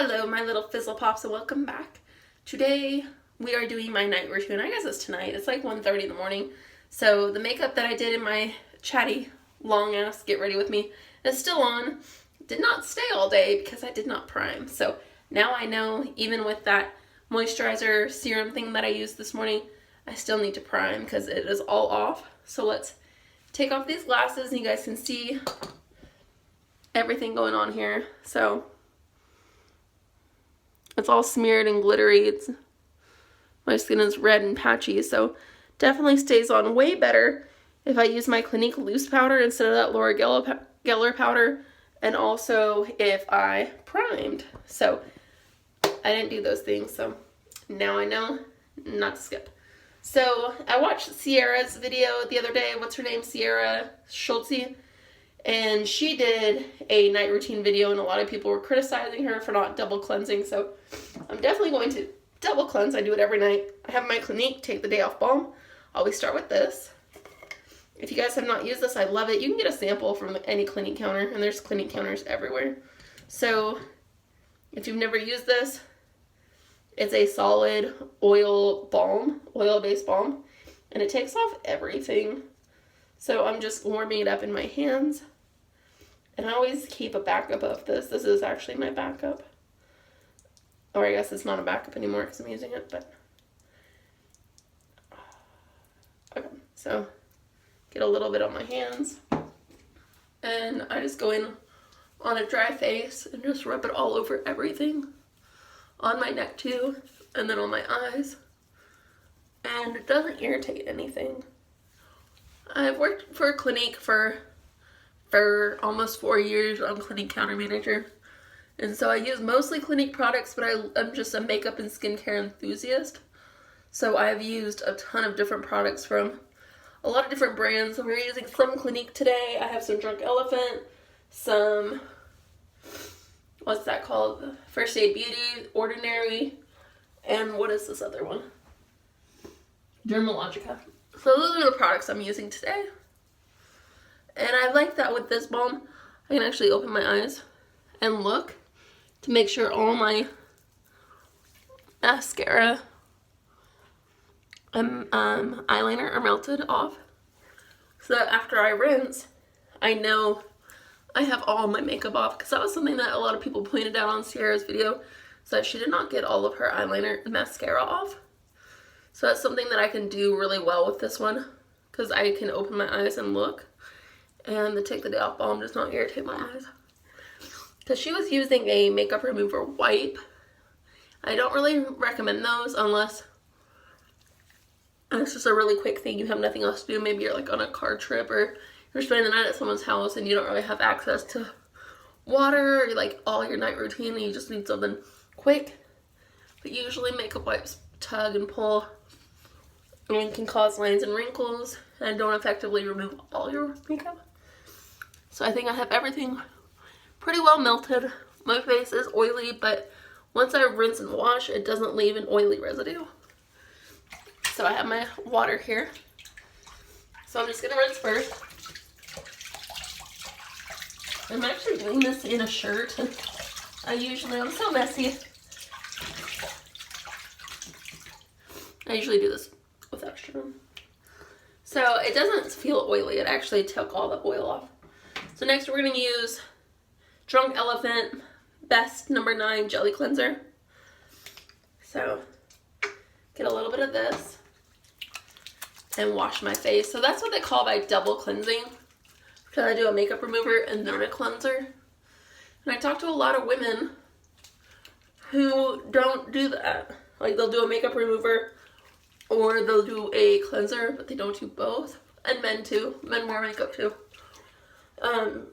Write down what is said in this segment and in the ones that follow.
Hello, my little fizzle pops, and welcome back. Today we are doing my night routine. I guess it's tonight. It's like 1:30 in the morning. So the makeup that I did in my chatty long ass get ready with me is still on. Did not stay all day because I did not prime. So now I know, even with that moisturizer serum thing that I used this morning, I still need to prime because it is all off. So let's take off these glasses and you guys can see everything going on here. So it's all smeared and glittery. My skin is red and patchy, so definitely stays on way better if I use my Clinique loose powder instead of that Laura Geller powder, and also if I primed. So I didn't do those things, so now I know not to skip. So I watched Sierra's video the other day. What's her name? Sierra Schultze. And she did a night routine video, and a lot of people were criticizing her for not double cleansing. So I'm definitely going to double cleanse. I do it every night. I have my Clinique Take the Day Off Balm. I always start with this. If you guys have not used this, I love it. You can get a sample from any Clinique counter, and there's Clinique counters everywhere. So if you've never used this, it's a solid oil balm, oil-based balm, and it takes off everything. So I'm just warming it up in my hands. And I always keep a backup of this. This is actually my backup. Or I guess it's not a backup anymore because I'm using it, but. Okay, so get a little bit on my hands. And I just go in on a dry face and just rub it all over everything. On my neck too, and then on my eyes. And it doesn't irritate anything. I've worked for Clinique for almost 4 years. I'm Clinique counter manager. And so I use mostly Clinique products, but I'm just a makeup and skincare enthusiast. So I've used a ton of different products from a lot of different brands. We're using some Clinique today. I have some Drunk Elephant, some, what's that called? First Aid Beauty, Ordinary, and what is this other one? Dermalogica. So those are the products I'm using today. And I like that with this balm, I can actually open my eyes and look to make sure all my mascara and eyeliner are melted off. So that after I rinse, I know I have all my makeup off. Because that was something that a lot of people pointed out on Sierra's video, so that she did not get all of her eyeliner and mascara off. So that's something that I can do really well with this one, because I can open my eyes and look, and the Take the Day Off Balm does not irritate my eyes. Because she was using a makeup remover wipe. I don't really recommend those unless it's just a really quick thing. You have nothing else to do. Maybe you're like on a car trip, or you're spending the night at someone's house and you don't really have access to water, or like all your night routine and you just need something quick. But usually makeup wipes tug and pull and can cause lines and wrinkles and don't effectively remove all your makeup. So I think I have everything pretty well melted. My face is oily, but once I rinse and wash, it doesn't leave an oily residue. So I have my water here. So I'm just gonna rinse first. I'm actually doing this in a shirt. I'm so messy. I usually do this without shirt on. So it doesn't feel oily. It actually took all the oil off. So next we're going to use Drunk Elephant Beste No. 9 Jelly Cleanser. So get a little bit of this and wash my face. So that's what they call by double cleansing. Because I do a makeup remover and then a cleanser. And I talk to a lot of women who don't do that. Like they'll do a makeup remover or they'll do a cleanser, but they don't do both. And men too. Men wear makeup too. And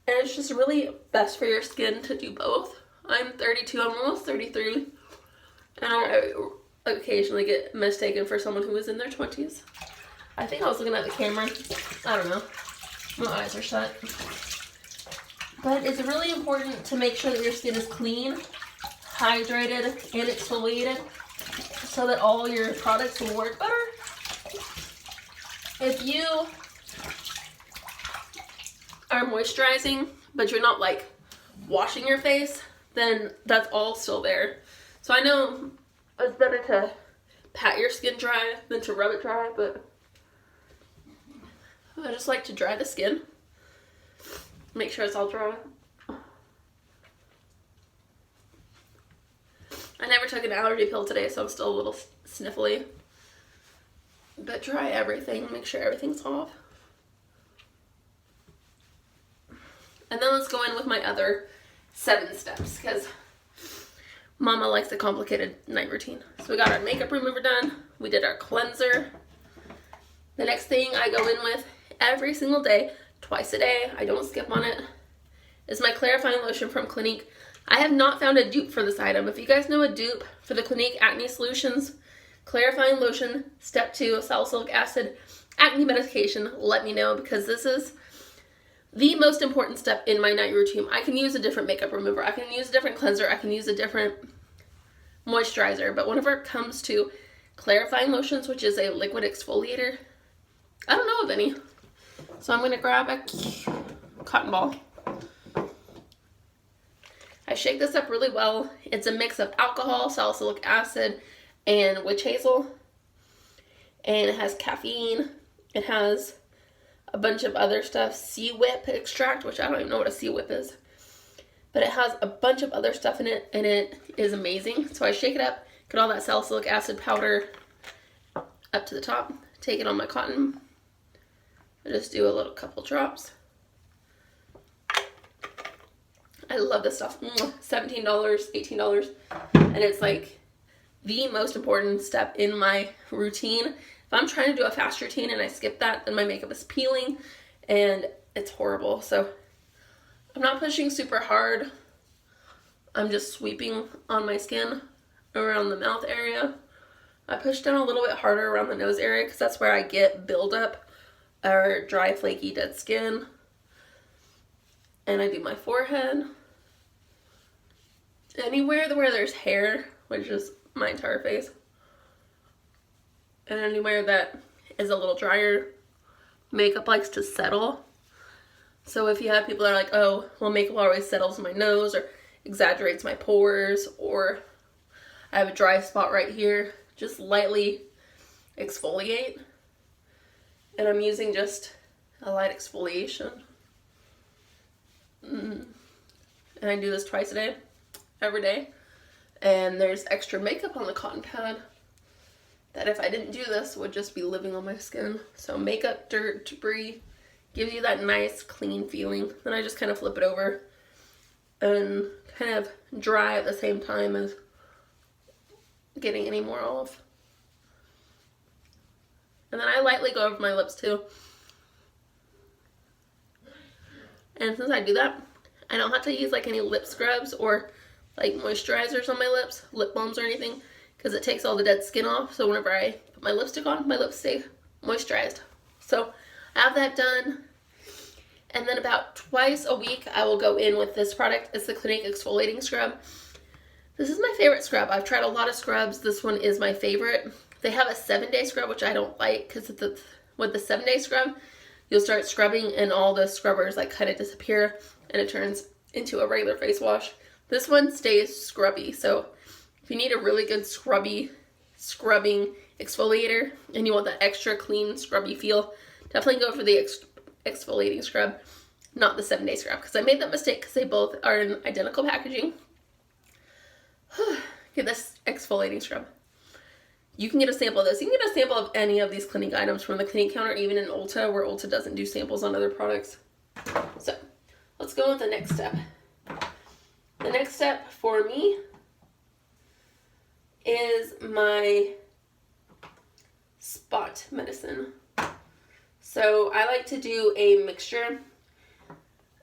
it's just really best for your skin to do both. I'm 32, I'm almost 33. And I occasionally get mistaken for someone who was in their 20s. I think I was looking at the camera. I don't know. My eyes are shut. But it's really important to make sure that your skin is clean, hydrated, and exfoliated, so that all your products will work better. If you are moisturizing, but you're not like washing your face, then that's all still there. So I know it's better to pat your skin dry than to rub it dry, but I just like to dry the skin. Make sure it's all dry. I never took an allergy pill today, so I'm still a little sniffly. But dry everything, make sure everything's off. And then let's go in with my other 7 steps, because Mama likes a complicated night routine. So we got our makeup remover done. We did our cleanser. The next thing I go in with every single day, twice a day, I don't skip on it, is my clarifying lotion from Clinique. I have not found a dupe for this item. If you guys know a dupe for the Clinique Acne Solutions clarifying lotion, step 2, salicylic acid acne medication, let me know, because this is the most important step in my night routine. I can use a different makeup remover, I can use a different cleanser, I can use a different moisturizer, but whenever it comes to clarifying lotions, which is a liquid exfoliator, I don't know of any. So I'm going to grab a cotton ball. I shake this up really well. It's a mix of alcohol, salicylic acid, and witch hazel. And it has caffeine. It has a bunch of other stuff. Sea whip extract, which I don't even know what a sea whip is. But it has a bunch of other stuff in it, and it is amazing. So I shake it up, get all that salicylic acid powder up to the top, take it on my cotton. I just do a little couple drops. I love this stuff. $17, $18, and it's like the most important step in my routine. If I'm trying to do a fast routine and I skip that, then my makeup is peeling and it's horrible. So I'm not pushing super hard. I'm just sweeping on my skin around the mouth area. I push down a little bit harder around the nose area because that's where I get buildup or dry, flaky, dead skin. And I do my forehead. Anywhere where there's hair, which is my entire face. And anywhere that is a little drier, makeup likes to settle. So if you have people that are like, oh, well, makeup always settles in my nose or exaggerates my pores, or I have a dry spot right here, just lightly exfoliate. And I'm using just a light exfoliation. And I do this twice a day, every day. And there's extra makeup on the cotton pad that if I didn't do this would just be living on my skin. So makeup, dirt, debris gives you that nice clean feeling. Then I just kind of flip it over and kind of dry at the same time as getting any more off. And then I lightly go over my lips too. And since I do that, I don't have to use like any lip scrubs or like moisturizers on my lips, lip balms or anything, because it takes all the dead skin off. So whenever I put my lipstick on, my lips stay moisturized. So I have that done. And then about twice a week, I will go in with this product. It's the Clinique Exfoliating Scrub. This is my favorite scrub. I've tried a lot of scrubs. This one is my favorite. They have a 7-day scrub, which I don't like, because with the 7-day scrub, you'll start scrubbing and all the scrubbers like kind of disappear and it turns into a regular face wash. This one stays scrubby. So if you need a really good scrubbing exfoliator and you want that extra clean scrubby feel, definitely go for the exfoliating scrub, not the 7-day scrub, because I made that mistake because they both are in identical packaging. Get this exfoliating scrub. You can get a sample of this. You can get a sample of any of these Clinique items from the Clinique counter, even in Ulta, where Ulta doesn't do samples on other products. So let's go with the next step. The next step for me is my spot medicine. So I like to do a mixture,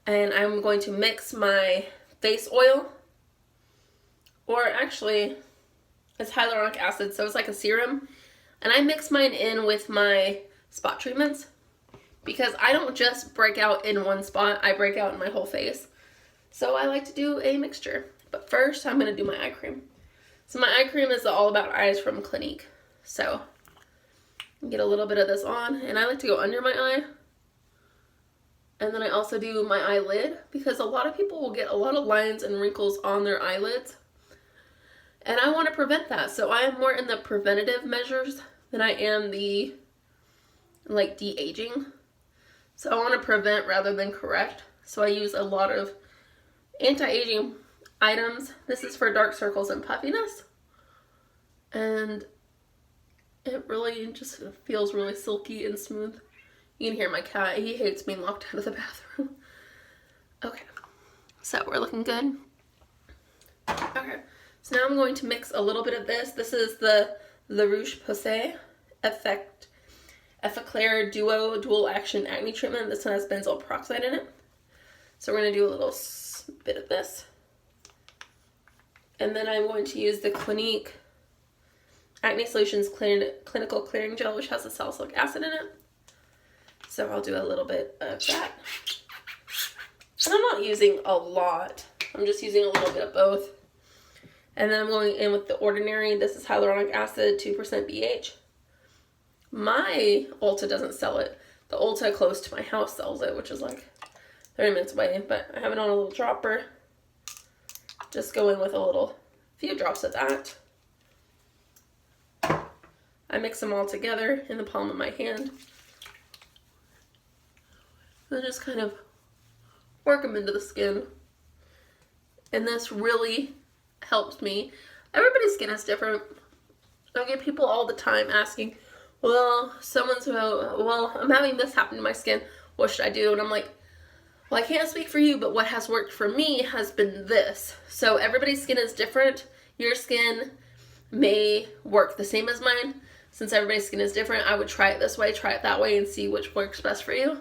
and I'm going to mix my face oil, or actually it's hyaluronic acid, so it's like a serum, and I mix mine in with my spot treatments because I don't just break out in one spot, I break out in my whole face. So I like to do a mixture. But first I'm going to do my eye cream. So my eye cream is the All About Eyes from Clinique. So get a little bit of this on, and I like to go under my eye And then I also do my eyelid, because a lot of people will get a lot of lines and wrinkles on their eyelids. And I want to prevent that. So I am more in the preventative measures than I am the, like, de-aging. So I want to prevent rather than correct. So I use a lot of anti-aging items. This is for dark circles and puffiness. And it really just feels really silky and smooth. You can hear my cat. He hates being locked out of the bathroom. Okay. So we're looking good. Okay. So now I'm going to mix a little bit of this. This is the Rouche-Posay Effaclar Duo Dual Action Acne Treatment. This one has benzoyl peroxide in it. So we're going to do a little bit of this. And then I'm going to use the Clinique Acne Solutions Clinical Clearing Gel, which has the salicylic acid in it. So I'll do a little bit of that. And I'm not using a lot. I'm just using a little bit of both. And then I'm going in with the Ordinary. This is hyaluronic acid, 2% BH. My Ulta doesn't sell it. The Ulta close to my house sells it, which is like 30 minutes away. But I have it on a little dropper. Just go in with a few drops of that. I mix them all together in the palm of my hand. And just kind of work them into the skin. And this really helps me. Everybody's skin is different. I get people all the time asking, well, I'm having this happen to my skin. What should I do? And I'm like, well, I can't speak for you, but what has worked for me has been this. So everybody's skin is different. Your skin may work the same as mine. Since everybody's skin is different, I would try it this way, try it that way, and see which works best for you.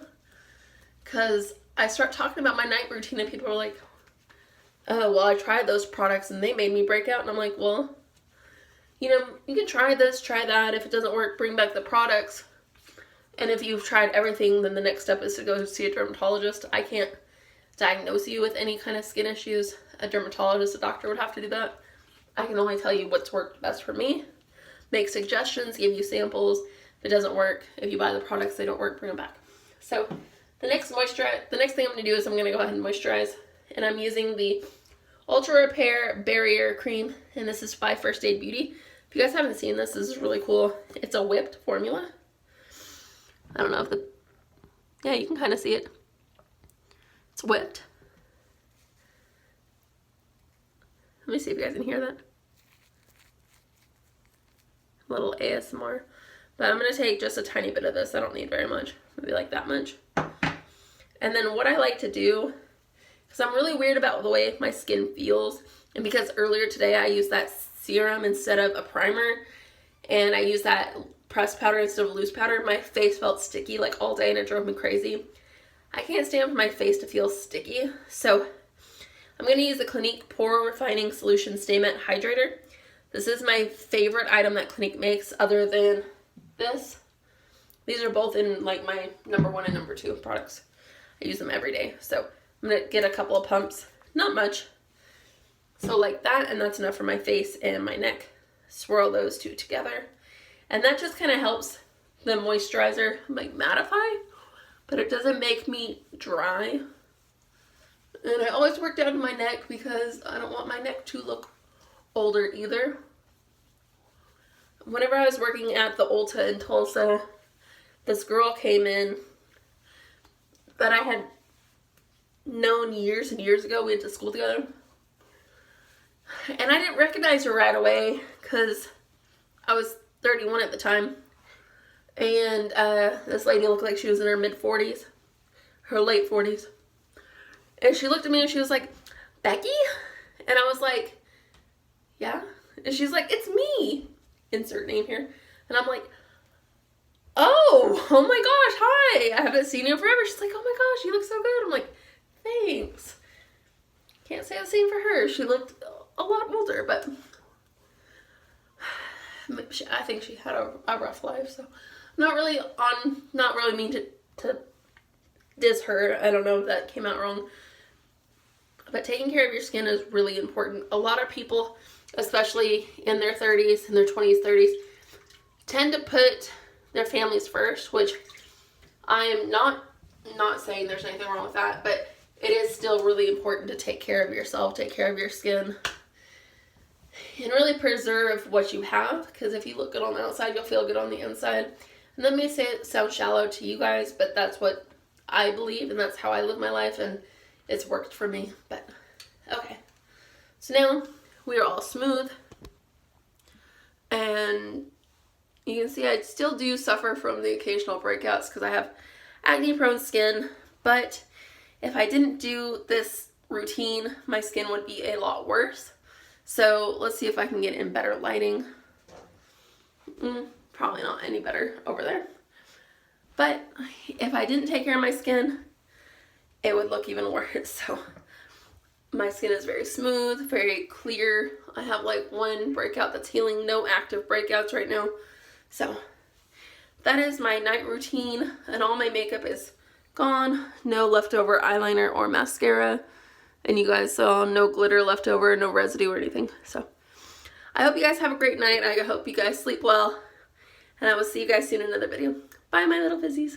Because I start talking about my night routine and people are like, oh, well, I tried those products and they made me break out. And I'm like, well, you know, you can try this, try that. If it doesn't work, bring back the products. And if you've tried everything, then the next step is to go see a dermatologist. I can't diagnose you with any kind of skin issues. A dermatologist, a doctor would have to do that. I can only tell you what's worked best for me. Make suggestions, give you samples. If it doesn't work, if you buy the products, they don't work, bring them back. So the next thing I'm going to do is I'm going to go ahead and moisturize. And I'm using the Ultra Repair Barrier Cream. And this is by First Aid Beauty. If you guys haven't seen this, this is really cool. It's a whipped formula. I don't know if yeah, you can kind of see it. It's whipped. Let me see if you guys can hear that. A little ASMR. But I'm going to take just a tiny bit of this. I don't need very much. Maybe like that much. And then what I like to do, because I'm really weird about the way my skin feels, and because earlier today I used that serum instead of a primer, and I used that pressed powder instead of loose powder, my face felt sticky like all day and it drove me crazy. I can't stand for my face to feel sticky, so I'm going to use the Clinique Pore Refining Solution Stay Matte Hydrator. This is my favorite item that Clinique makes other than this. These are both in like my #1 and #2 products. I use them every day. So I'm going to get a couple of pumps. Not much. So like that, and that's enough for my face and my neck. Swirl those two together. And that just kind of helps the moisturizer like mattify, but it doesn't make me dry. And I always work down to my neck because I don't want my neck to look older either. Whenever I was working at the Ulta in Tulsa, this girl came in that I had known years and years ago. We went to school together. And I didn't recognize her right away because I was 31 at the time. And this lady looked like she was in her mid-40s. Her late 40s. And she looked at me and she was like, Becky? And I was like, yeah. And she's like, it's me. Insert name here. And I'm like, oh my gosh, hi. I haven't seen you forever. She's like, oh my gosh, you look so good. I'm like, thanks. Can't say the same for her. She looked a lot older, but I think she had a rough life. So not really mean to diss her. I don't know if that came out wrong. But taking care of your skin is really important. A lot of people, especially in their 30s, in their 20s, 30s, tend to put their families first, which I am not not saying there's anything wrong with that, but it is still really important to take care of yourself, take care of your skin, and really preserve what you have, because if you look good on the outside, you'll feel good on the inside. And that may sound shallow to you guys, but that's what I believe, and that's how I live my life, and it's worked for me. But okay, so now we are all smooth, and you can see I still do suffer from the occasional breakouts because I have acne prone skin, but if I didn't do this routine, my skin would be a lot worse. So let's see if I can get in better lighting. Probably not any better over there. But if I didn't take care of my skin, it would look even worse. So my skin is very smooth, very clear. I have like one breakout that's healing, no active breakouts right now. So that is my night routine, and all my makeup is gone. No leftover eyeliner or mascara. And you guys saw no glitter left over, no residue or anything. So I hope you guys have a great night. I hope you guys sleep well. And I will see you guys soon in another video. Bye, my little fizzies.